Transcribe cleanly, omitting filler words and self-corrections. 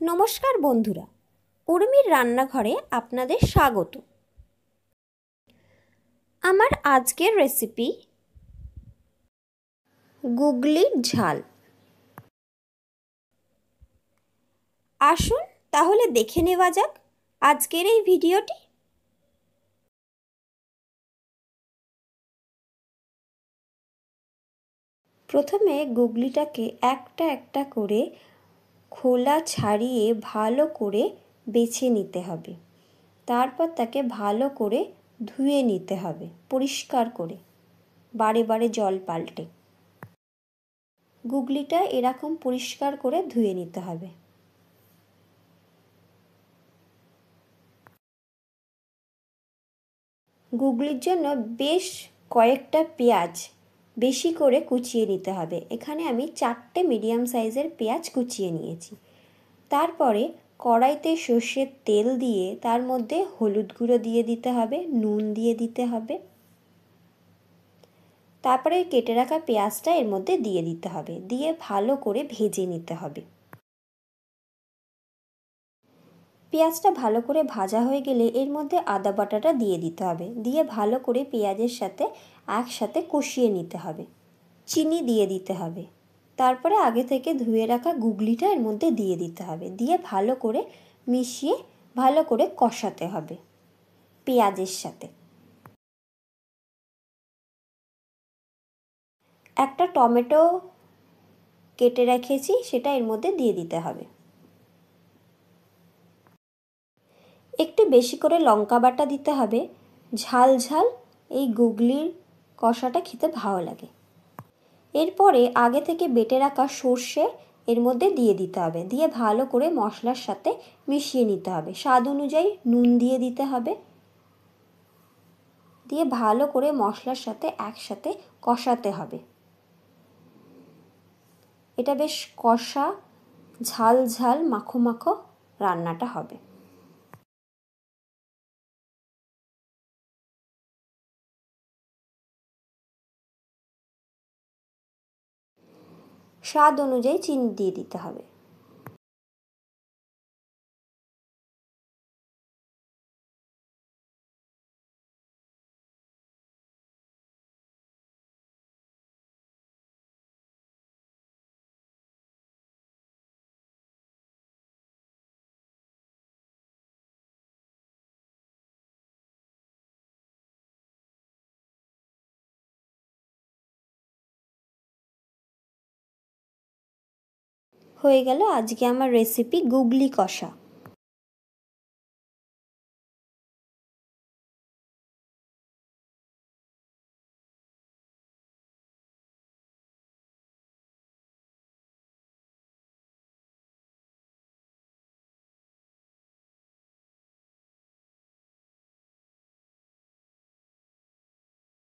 নমস্কার বন্ধুরা, উর্মির রান্নাঘরে আপনাদের স্বাগত। আমার আজকের রেসিপি গুগলির ঝাল। আসুন তাহলে দেখে নেওয়া যাক আজকের এই ভিডিওটি। প্রথমে গুগলিটাকে একটা একটা করে খোলা ছাড়িয়ে ভালো করে বেছে নিতে হবে। তারপর তাকে ভালো করে ধুয়ে নিতে হবে, পরিষ্কার করে, বারে বারে জল পাল্টে। গুগলিটা এরকম পরিষ্কার করে ধুয়ে নিতে হবে। গুগলির জন্য বেশ কয়েকটা পেঁয়াজ বেশি করে কুচিয়ে নিতে হবে। এখানে আমি 4টে মিডিয়াম সাইজের পেঁয়াজ কুচিয়ে নিয়েছি। তারপরে কড়াইতে সর্ষের তেল দিয়ে তার মধ্যে হলুদ গুঁড়ো দিয়ে দিতে হবে, নুন দিয়ে দিতে হবে। তারপরে কেটে রাখা পেঁয়াজটা এর মধ্যে দিয়ে দিতে হবে, দিয়ে ভালো করে ভেজে নিতে হবে। পেঁয়াজটা ভালো করে ভাজা হয়ে গেলে এর মধ্যে আদা বাটাটা দিয়ে দিতে হবে, দিয়ে ভালো করে পেঁয়াজের সাথে একসাথে কষিয়ে নিতে হবে। চিনি দিয়ে দিতে হবে। তারপরে আগে থেকে ধুয়ে রাখা গুগলিটা এর মধ্যে দিয়ে দিতে হবে, দিয়ে ভালো করে মিশিয়ে ভালো করে কষাতে হবে পেঁয়াজের সাথে। একটা টমেটো কেটে রেখেছি, সেটা এর মধ্যে দিয়ে দিতে হবে। একটু বেশি করে লঙ্কা বাটা দিতে হবে, ঝাল ঝাল এই গুগলির কষাটা খেতে ভালো লাগে। এরপরে আগে থেকে বেটে রাখা সর্ষে এর মধ্যে দিয়ে দিতে হবে, দিয়ে ভালো করে মশলার সাথে মিশিয়ে নিতে হবে। স্বাদ অনুযায়ী নুন দিয়ে দিতে হবে, দিয়ে ভালো করে মশলার সাথে একসাথে কষাতে হবে। এটা বেশ কষা, ঝাল ঝাল, মাখো মাখো রান্নাটা হবে। স্বাদ অনুযায়ী চিনি দিয়ে দিতে হবে। হয়ে গেল আজকে আমার রেসিপি গুগলি কষা।